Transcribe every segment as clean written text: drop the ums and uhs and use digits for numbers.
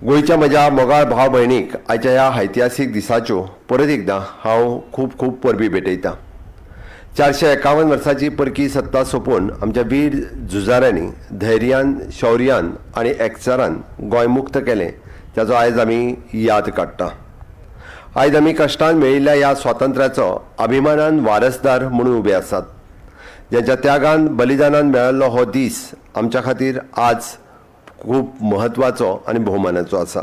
गोयच्या म्हज्या मोगाळ भाव भयणीक आयच्या ह्या ऐतिहासीक दिसाच्यो परत एकदां हांव खूब खूब परबी भेटयतां। 451 वर्सांची परकी सत्ता सोंपोवन आमच्या वीर झुजाऱ्यांनी धैर्यान, शौर्यान आनी एकचारान गोंय मुक्त केलें ताचो आयज आमी याद काडटा। आयज आमी कश्टान मेळिल्ल्या ह्या स्वातंत्र्याचो अभिमानान वारसदार म्हणून उबे आसात। ज्यांच्या त्यागान बलिदानान मेळिल्लो हो दीस आमच्या खातीर आज खूब महत्वाचो आनी भोवमानाचो आसा।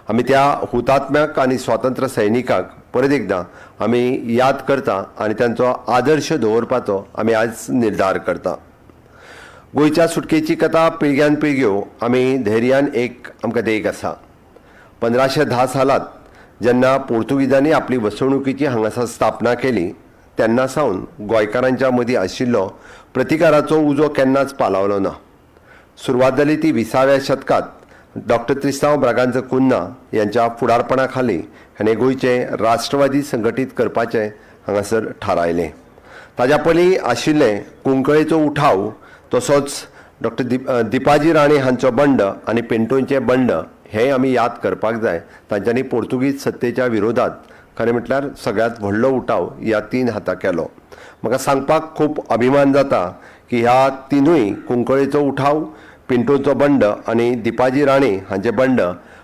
आमी त्या हुतात्म्याक आनी स्वातंत्र्य सैनिकाक परत एकदां आमी याद करता आनी तांचो आदर्श दवरपाचो आमी आज निर्धार करता। गोंयच्या सुटकेची कथा पिळग्यान पिळग्यो आमी धैर्यान एक आमकां देख आसा। 1510 सालांत जेन्ना पोर्तुगीजांनी आपली वसणुकीची हांगासर स्थापना केली तेन्ना सावन गोंयकारांच्या मदीं आशिल्लो प्रतिकाराचो उजो केन्नाच पालवलो ना। सुरवात जाली ती 20व्या शतकात डॉक्टर त्रिस्तांव ब्रागांझ कुन्हा यांच्या फुडारपणा खाली हाणें गोंयचे राष्ट्रवादी संघटीत करपाचें हांगासर थारायलें। ताच्या पयलीं आशिल्ले कुंकळेचो उठाव तसोच डॉक्टर दिपाजी राणे हांचो बंड आनी पेंटोंचे बंड हे आमी याद करपाक जाय। तांच्यांनी पोर्तुगीज सत्तेच्या विरोधात खरें म्हटल्यार सगळ्यांत व्हडलो उठाव ह्या 3 हातां केलो। म्हाका सांगपाक खूब अभिमान जाता की ह्या तिनूय कुंकळेचो उठाव, पिंटोचो बंड आनी दिपाजी राणे हांचे बंड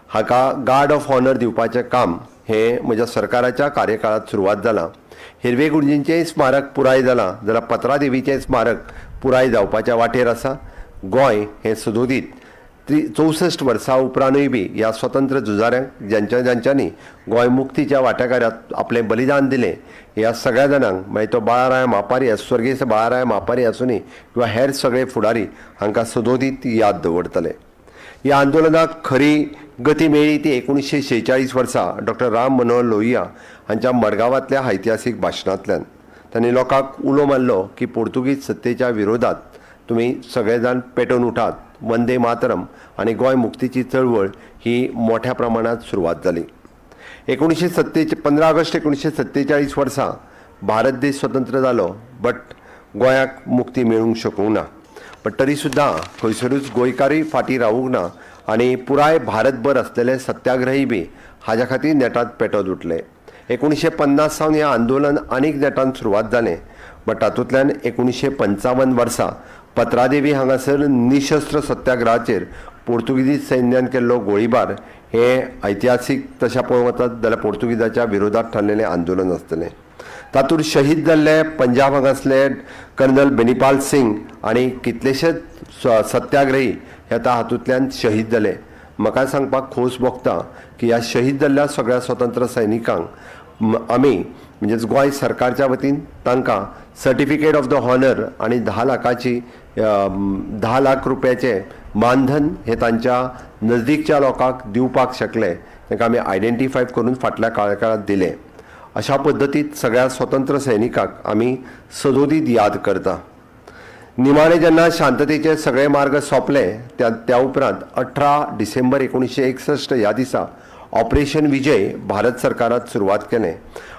हाका गार्ड ऑफ ऑनर दिवपाचें काम हे म्हज्या सरकाराच्या कार्यकाळात सुरवात जालां। हिरवे गुरुजींचें स्मारक पुराय जालां जाल्यार पत्रा देवीचें स्मारक पुराय जावपाच्या वाटेर आसा। गोंय हे सदोदीत 64 वर्सां उपरांतूय बी ह्या स्वतंत्र झुजाऱ्यांक ज्यांच्यांनी गोंय मुक्तीच्या वाटेकारांत आपलें बलिदान दिलें ह्या सगळ्या जाणांक मागीर तो बाळाराय मापारी स्वर्गीय बाळाराय मापारी आसूनी किंवा हेर सगळे फुडारी हांकां सदोदीत याद दवरतले। ह्या आंदोलनाक खरी गती मेळ्ळी ती 1946 वर्सा डॉक्टर राम मनोहर लोहिया हांच्या मडगांवांतल्या ऐतिहासीक भाशणांतल्यान। तांणी लोकांक उलो मारलो की पोर्तुगीज सत्तेच्या विरोधात तुमी सगळे जाण पेटोवन उठात, वंदे मातरम आनी गोंय मुक्तीची चळवळ ही मोठ्या प्रमाणात सुरवात जाली। 15 ऑगस्ट 1947 वर्सा भारत देश स्वतंत्र जालो, बट गोंयाक मुक्ती मेळूंक शकूंक ना। पण तरी सुद्दां खंयसरूच गोंयकारूय फाटीं रावूंक ना आनी पुराय भारतभर आसलेले सत्याग्रही बी हाज्या खातीर नेटांत पेटत उठले। 1950 सावन हें आंदोलन आनीक नेटान सुरवात जालें, बट तातूंतल्यान 1955 वर्सा पत्रादेवी हांगासर निशस्त्र सत्याग्रहाचेर पोर्तुगीज सैन्यान केल्लो गोळीबार हे ऐतिहासीक तशें पळोवंक वचत जाल्यार पोर्तुगीजाच्या विरोधात थारलेलें आंदोलन आसतलें। तातूंत शहीद जाल्ले पंजाब हांगासले कर्नल बेनीपाल सिंग आनी कितलेशेच सत्याग्रही हे हातूंतल्यान शहीद जाले। म्हाका सांगपाक खोस भोगता की ह्या शहीद जाल्ल्या सगळ्या स्वतंत्र सैनिकांक आमी म्हणजेच गोंय सरकारच्या वतीन तांकां सर्टिफिकेट ऑफ द हॉनर आनी 10 लाख रुपयाचे मानधन हे तांच्या नजदीकच्या लोकांक दिवपाक शकले। तांकां आमी आयडेंटिफाय करून फाटल्या काळात दिले। अशा पद्दतीत सगळ्या स्वतंत्र सैनिकांक आमी सदोदीत याद करता। निमाणे जेन्ना शांततेचे सगळे मार्ग सोंपले त्या उपरांत 18 डिसेंबर 1961 ह्या दिसा ऑपरेशन विजय भारत सरकारात सुरवात केलें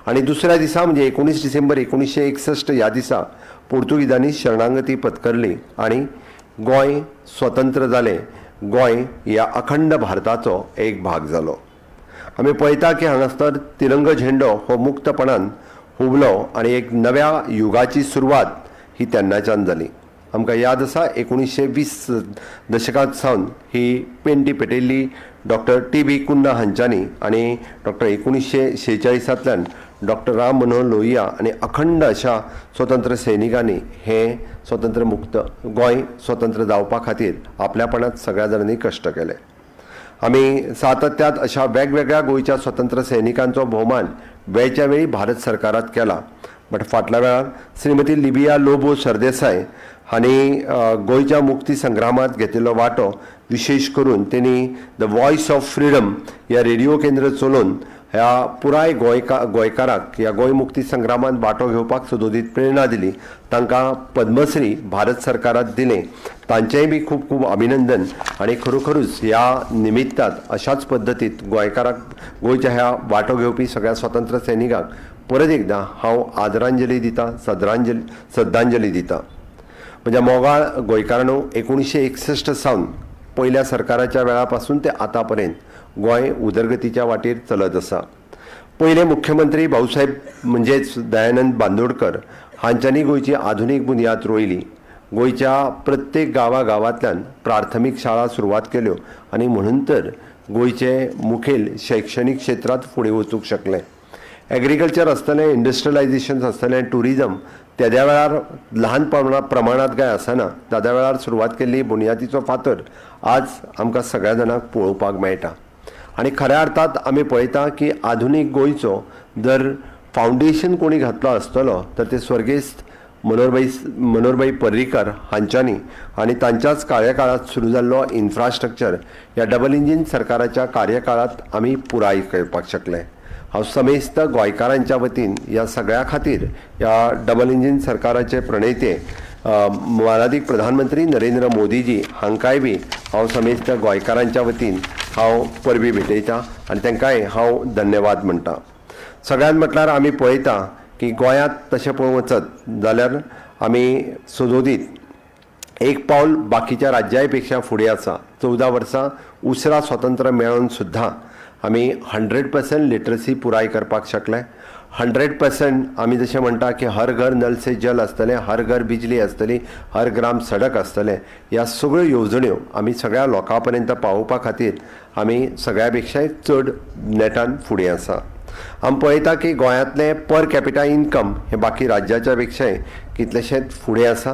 आनी दुसऱ्या दिसा म्हणजे 19 डिसेंबर 1961 ह्या दिसा पोर्तुगीजांनी शरणागती पत्करली आनी गोंय स्वतंत्र जालें। गोंय ह्या अखंड भारताचो एक भाग जालो। आमी पळयता की हांगासर तिरंगो झेंडो हो मुक्तपणान हुबलो आनी एक नव्या युगाची सुरवात ही तेन्नाच्यान जाली। आमकां याद आसा 1920 दशकांत सावन ही पेंटी पेटयल्ली डॉक्टर टी.बी. कुन्हा हांच्यांनी आनी डॉक्टर 1946तल्यान डॉक्टर राम मनोहर लोहिया आनी अखंड अशा स्वतंत्र सैनिकांनी हे स्वतंत्र मुक्त गोंय स्वतंत्र जावपा खातीर आपल्यापणांत सगळ्या जाणांनी कश्ट केले। आमी सातत्यात अशा वेगवेगळ्या गोंयच्या स्वतंत्र सैनिकांचो भोवमान वेळच्या वेळी भारत सरकारात केला। बट फाटल्या वेळार श्रीमती लिबिया लोबो सरदेसाय हांणी गोंयच्या मुक्ती संग्रामात घेतिल्लो वांटो विशेष करून तेणी द वॉयस ऑफ फ्रीडम ह्या रेडिओ केंद्र चलोवन ह्या पुराय गोंयकाराक ह्या गोंय मुक्ती संग्रामात वांटो घेवपाक सदोदीत प्रेरणा दिली। तांकां पद्मश्री भारत सरकारात दिलें। तांचेंय बी खूब खूब अभिनंदन आनी खरोखरूच ह्या निमित्तात अशाच पद्दतीत गोंयच्या ह्या वांटो घेवपी सगळ्या स्वतंत्र सैनिकांक परत एकदां हांव आदरांजली दिता, श्रद्धांजली दिता। म्हज्या मोगाळ गोंयकारांनो 1961 सावन पयल्या सरकाराच्या वेळा पासून ते आतां पर्यंत गोंय उदरगतीच्या वाटेर चलत आसा। पहिले मुख्यमंत्री भाऊसाहेब म्हणजेच दयानंद बांदोडकर हांच्यांनी गोंयची आधुनीक बुनयाद रोयली। गोंयच्या प्रत्येक गांवांतल्यान प्राथमीक शाळा सुरवात केल्यो आनी म्हणून तर गोंयचे मुखेल शैक्षणीक क्षेत्रांत फुडें वचूंक शकले। एग्रीकल्चर आसतलें, इंडस्ट्रियलायझेशन आसतलें, टुरिजम तेद्या वेळार ल्हान प्रमाणांत काय आसना, त्या वेळार सुरवात केल्ली बुनयादीचो फातर आज आमकां सगळ्या जाणांक पळोवपाक मेळटा। आनी खऱ्या अर्थात आमी पळयता की आधुनीक गोंयचो जर फावंडेशन कोणी घातलो आसतलो तर ते स्वर्गेस्त मनोहरभाई पर्रीकार हांच्यांनी आनी तांच्याच कार्यकाळात सुरू जाल्लो इन्फ्रास्ट्रक्चर ह्या डबल इंजीन सरकाराच्या कार्यकाळात आमी पुराय करपाक शकले। हांव समेस्त गोंयकारांच्या वतीन ह्या सगळ्या खातीर ह्या डबल इंजीन सरकाराचे प्रणेते माननीय प्रधानमंत्री नरेंद्र मोदीजी हांकांय बी हांव समेस्त गोंयकारांच्या वतीन हांव परबी भेटयतां आनी तांकांय हांव धन्यवाद म्हणटा। सगळ्यांत म्हटल्यार आमी पळयता की गोंयांत तशें पळोवंक वचत जाल्यार आमी सदोदीत एक पावल बाकीच्या राज्यां पेक्षा फुडें आसा। 14 वर्सां उसरा स्वातंत्र्य मेळोवन सुद्दां आमी 100% लिटरसी पुराय करपाक शकले। 100% आमी जशें म्हणटा की हर घर नल से जल आसतलें, हर घर बिजली आसतली, हर ग्राम सडक आसतलें। ह्या सगळ्यो येवजण्यो आमी सगळ्या लोकां पर्यंत पावोवपा खातीर आमी सगळ्या पेक्षाय चड नेटान फुडें आसा। आमी पळयता की गोंयांतलें पर कॅपिटा इन्कम हे बाकी राज्याच्या पेक्षाय कितलेशेच फुडें आसा।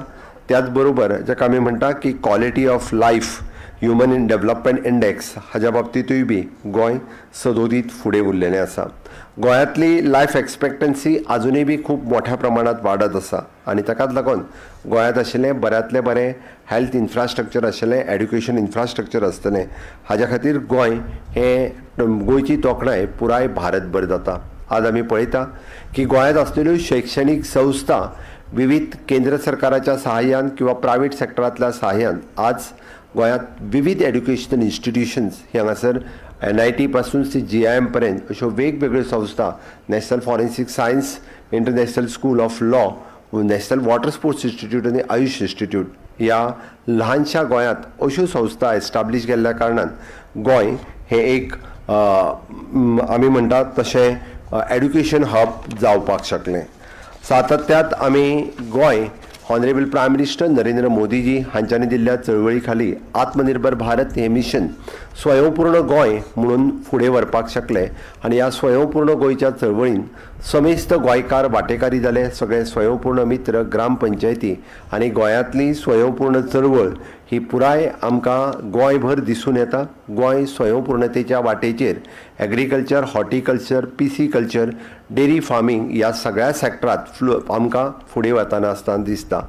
त्याच बरोबर जाका आमी म्हणटा की quality of life human in development index हाज्या बाबतींतूय बी गोंय सदोदीत फुडें उरलेलें आसा। गोंयांतली लायफ एक्सपेक्टन्सी आजुनूय बी खूब मोठ्या प्रमाणांत वाडत आसा आनी ताकाच लागून गोंयांत आशिल्लें बऱ्यांतलें बरें हेल्थ इन्फ्रास्ट्रक्चर आशिल्लें, एड्युकेशन इन्फ्रास्ट्रक्चर आसतलें, हाज्या खातीर गोंय हें गोंयची तोखणाय पुराय भारतभर जाता। आज आमी पळयता की गोंयांत आसलेल्यो शैक्षणीक संस्था विविध केंद्र सरकाराच्या सहाय्यान किंवा प्रायवेट सेक्टरांतल्या सहाय्यान आज गोंयांत विविध एड्युकेशनल इन्स्टिट्यूशन्स हांगासर NIT पासून ते GIM पर्यंत अश्यो वेगवेगळ्यो संस्था, national forensic science, international school of law, national water sports institute आनी आयुष इन्स्टिट्यूट ह्या ल्हानशा गोंयांत अश्यो संस्था एस्टाब्लीश केल्ल्या कारणान गोंय हें एक आमी म्हणटात तशें एड्युकेशन हब जावपाक शकलें। सातत्यांत आमी Goem honourable prime minister Narendra Modi ji हांच्यांनी दिल्ल्या चळवळी खाली आत्मनिर्भर भारत हे मिशन स्वयंपूर्ण गोंय म्हणून फुडें व्हरपाक शकले आनी ह्या स्वयंपूर्ण गोंयच्या चळवळीन समेस्त गोंयकार वांटेकारी जाले। सगळे स्वयंपूर्ण मित्र ग्रामपंचायती आनी गोंयांतली स्वयंपूर्ण चळवळ ही पुराय आमकां गोंयभर दिसून येता। गोंय स्वयंपूर्णतेच्या वाटेचेर agriculture, horticulture, PC culture, dairy farming ह्या सगळ्या सेक्टरांत आमकां फुडें वताना आसतना दिसता।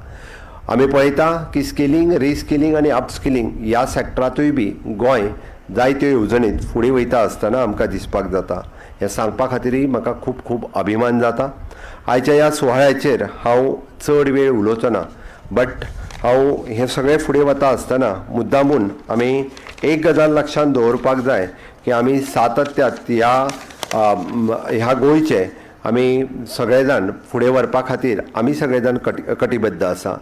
आमी पळयता की स्किलिंग, रिस्किलिंग आनी अपस्किलिंग ह्या सेक्टरांतूय बी गोंय जायत्यो येवजणेंत फुडें वयता आसतना आमकां दिसपाक जाता। हें सांगपा खातीरय म्हाका खूब खूब अभिमान जाता। आयच्या ह्या सुवाळ्याचेर हांव चड वेळ उलोवचो ना, बट हांव हें सगळें फुडें वता आसतना मुद्दामून आमी एक गजाल लक्षांत दवरपाक जाय की आमी सातत्यात ह्या गोंयचे आमी सगळे जाण फुडें व्हरपा खातीर आमी सगळे जाण कटिबद्ध आसा।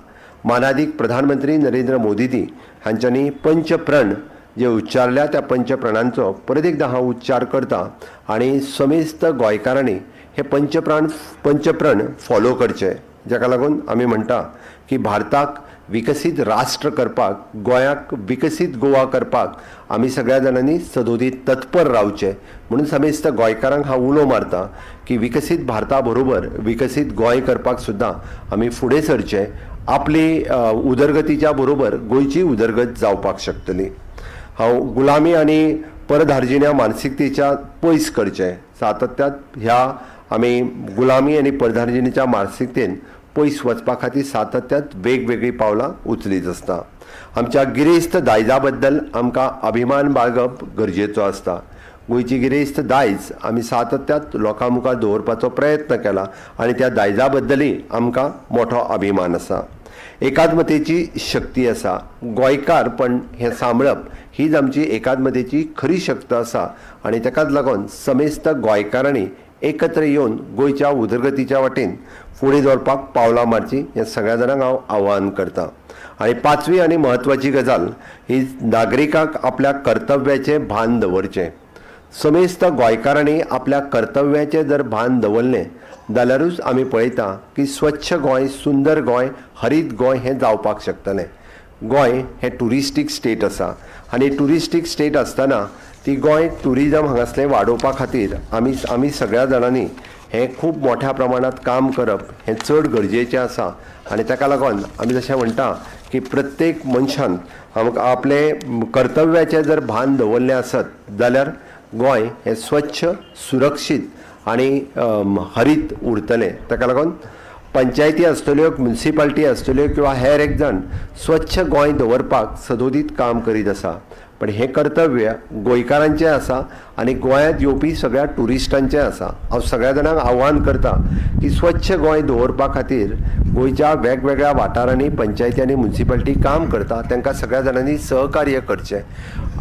माननीय प्रधानमंत्री नरेंद्र मोदीजी हांच्यांनी पंचप्रण जे उच्चारल्या त्या पंचप्रणांचो परत एकदां हांव उच्चार करता आनी समेस्त गोंयकारांनी हे पंचप्रण फॉलो करचे, जाका लागून आमी म्हणटा की भारताक विकसीत राष्ट्र करपाक, गोंयाक विकसीत गोवा करपाक आमी सगळ्या जाणांनी सदोदीत तत्पर रावचे। म्हणून समेस्त गोंयकारांक हांव उलो मारता की विकसीत भारता बरोबर विकसीत गोंय करपाक सुद्दां आमी फुडें सरचे। आपली उदरगतीच्या बरोबर गोंयची उदरगत जावपाक शकतली। हांव गुलामी आनी परधार्जिण्या मानसिकतेच्या पयस करचे। सातत्यात ह्या आमी गुलामी आनी परधार्जिणेच्या मानसिकतेन पयस वचपा खातीर सातत्यात वेगवेगळी पावलां उचलीत आसता। आमच्या गिरेस्त दायजा बद्दल आमकां अभिमान बाळगप गरजेचो आसता। गोंयची गिरेस्त दायज आमी सातत्यात लोकां मुखार दवरपाचो प्रयत्न केला आनी त्या दायजा बद्दलय आमकां मोठो अभिमान आसा। एकात्मतेची शक्ती आसा, गोंयकारपण हें सांबाळप हीच आमची एकात्मतेची खरी शक्त आसा आनी ताकाच लागून समेस्त गोंयकारांनी एकत्र येवन गोंयच्या उदरगतीच्या वाटेन फुडें दवरपाक पावलां मारची हें सगळ्या जाणांक हांव आवाहन करतां। आनी पांचवी आनी म्हत्वाची गजाल ही नागरिकांक आपल्या कर्तव्याचें भान दवरचें। समेस्त गोंयकारांनी आपल्या कर्तव्याचें जर भान दवरलें जाल्यारूच आमी पळयता की स्वच्छ गोंय, सुंदर गोंय, हरीत गोंय हें जावपाक शकतलें. गोंय हें टुरिस्टीक स्टेट आसा आनी टुरिस्टीक स्टेट आसतना ती गोंय टुरिजम हांगासलें वाडोवपा खातीर आमी सगळ्या जाणांनी हें खूब मोठ्या प्रमाणांत काम करप हें चड गरजेचें आसा. आनी ताका लागून आमी जशें म्हणटा की प्रत्येक मनशान आपले कर्तव्याचें जर भान दवरलें आसत जाल्यार गोंय हें स्वच्छ, सुरक्षीत आनी हरीत उरतलें. ताका लागून पंचायती आसतल्यो, म्युनिसिपालिटी आसतल्यो किंवा हेर एक जाण स्वच्छ गोंय दवरपाक सदोदीत काम करीत आसा. पण हें कर्तव्य गोंयकारांचें आसा आनी गोंयांत येवपी सगळ्या टुरिस्टांचें आसा. हांव सगळ्या जाणांक आव्हान करता की स्वच्छ गोंय दवरपा खातीर गोंयच्या वेगवेगळ्या वाठारांनी पंचायती आनी म्युनिसिपालिटी काम करता, तांकां सगळ्या जाणांनी सहकार्य करचें.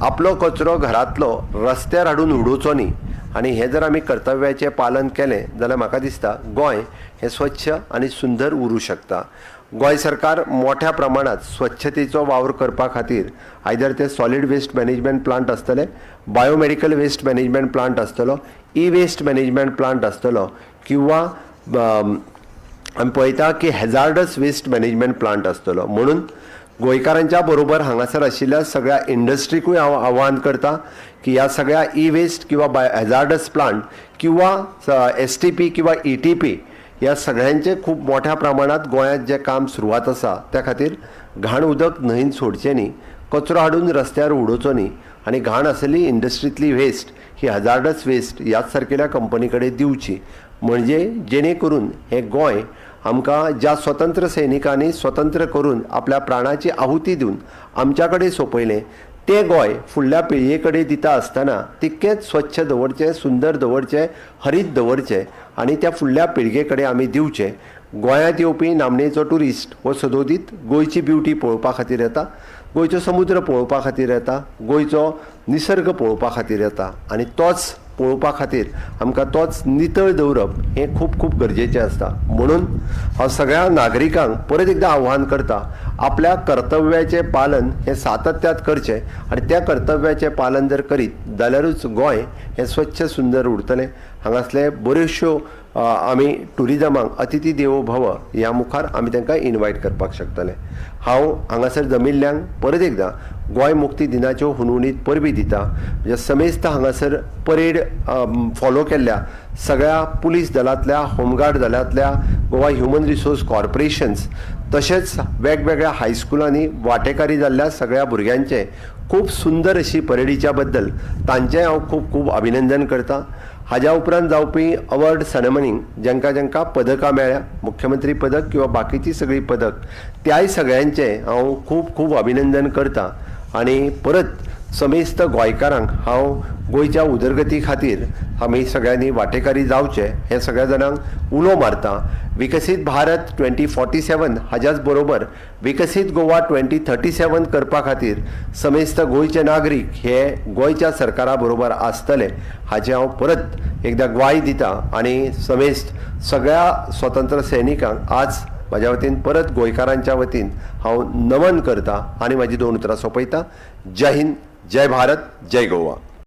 आपलो कचरो घरांतलो रस्त्यार हाडून उडोवचो न्ही. आनी हें जर आमी कर्तव्याचें पालन केलें जाल्यार म्हाका दिसता गोंय हें स्वच्छ आनी सुंदर उरूं शकता. गोंय सरकार मोठ्या प्रमाणात स्वच्छतेचो वावर करपा खातीर आयदर ते सॉलिड वेस्ट मॅनेजमेंट प्लांट आसतले, बायोमेडिकल वेस्ट मॅनेजमेंट प्लांट आसतलो, ई वेस्ट मॅनेजमेंट प्लांट आसतलो किंवा आमी पळयता की हॅजार्डस वेस्ट मॅनेजमेंट प्लांट आसतलो. म्हणून गोंयकारांच्या बरोबर हांगासर आशिल्ल्या सगळ्या इंडस्ट्रीकूय हांव आव्हान करता की ह्या सगळ्या ई वेस्ट किंवा हॅजार्डस प्लांट किंवा STP किंवा ETP ह्या सगळ्यांचे खूब मोठ्या प्रमाणात गोंयांत जें काम सुरवात आसा त्या खातीर घाण उदक न्हंयेंत सोडचें न्ही, कचरो हाडून रस्त्यार उडोवचो न्ही आनी घाण आसली इंडस्ट्रींतली वेस्ट ही हॅजार्डस वेस्ट ह्याच सारकेल्या कंपनी कडेन दिवची. म्हणजे जेणे करून हें गोंय आमकां ज्या स्वतंत्र सैनिकांनी स्वतंत्र करून आपल्या प्राणाची आहुती दिवन आमच्या कडेन सोंपयलें तें गोंय फुडल्या पिळये कडेन दिता आसतना तितकेंच स्वच्छ दवरचें, सुंदर दवरचें, हरीत दवरचें आनी त्या फुडल्या पिळगे कडेन आमी दिवचें. गोंयांत येवपी नामनेचो ट्युरिस्ट हो सदोदीत गोंयची ब्युटी पळोवपा खातीर येता, गोंयचो समुद्र पळोवपा खातीर येता, गोंयचो निसर्ग पळोवपा खातीर येता आनी तोच पळोवपा खातीर आमकां तोच नितळ दवरप हें खूब खूब गरजेचें आसता. म्हणून हांव सगळ्या नागरिकांक परत एकदां आव्हान करता, आपल्या कर्तव्याचें पालन हें सातत्यात करचें आनी त्या कर्तव्याचें पालन जर करीत जाल्यारूच गोंय हें स्वच्छ सुंदर उरतलें. हांगासले बऱ्योचश्यो आमी टुरिजमाक अतिथी देवो भव ह्या मुखार आमी तांकां इनवायट करपाक शकतले. हांव हांगासर जमिल्ल्यांक परत एकदां गोंय मुक्ती दिनाच्यो हुनहुनीत परबी दिता. म्हणजे समेस्त हांगासर परेड फॉलो केल्ल्या सगळ्या पुलीस दलांतल्या, होमगार्ड दलांतल्या, गोवा ह्युमन रिसोर्स कॉर्पोरेशन्स तशेंच वेगवेगळ्या हायस्कुलांनी वांटेकारी जाल्ल्या सगळ्या भुरग्यांचे खूब सुंदर अशी परेडीच्या बद्दल तांचें हांव खूब खूब अभिनंदन करतां. हाज्या उपरांत जावपी अवॉर्ड सेरेमनीक जेंकां जेंकां पदकां मेळ्ळ्या, मुख्यमंत्री पदक किंवा बाकीची सगळी पदक, त्याय सगळ्यांचें हांव खूब खूब अभिनंदन करतां. आनी परत समेस्त गोंयकारांक हांव गोंयच्या उदरगती खातीर आमी सगळ्यांनी वांटेकारी जावचें हें सगळ्या जाणांक उलो मारता. विकसीत भारत 2047 हाच्याच बरोबर विकसीत गोवा 2037 करपा खातीर समेस्त गोंयचे नागरीक हे गोंयच्या सरकारा बरोबर आसतले हाचें हांव परत एकदां ग्वाही दितां आनी समेस्त सगळ्या स्वतंत्र सैनिकांक आज म्हाज्या वतीन परत गोंयकारांच्या वतीन हांव नमन करतां आनी म्हाजी 2 उतरां सोंपयतां. जय हिंद, जय भारत, जय गोवा.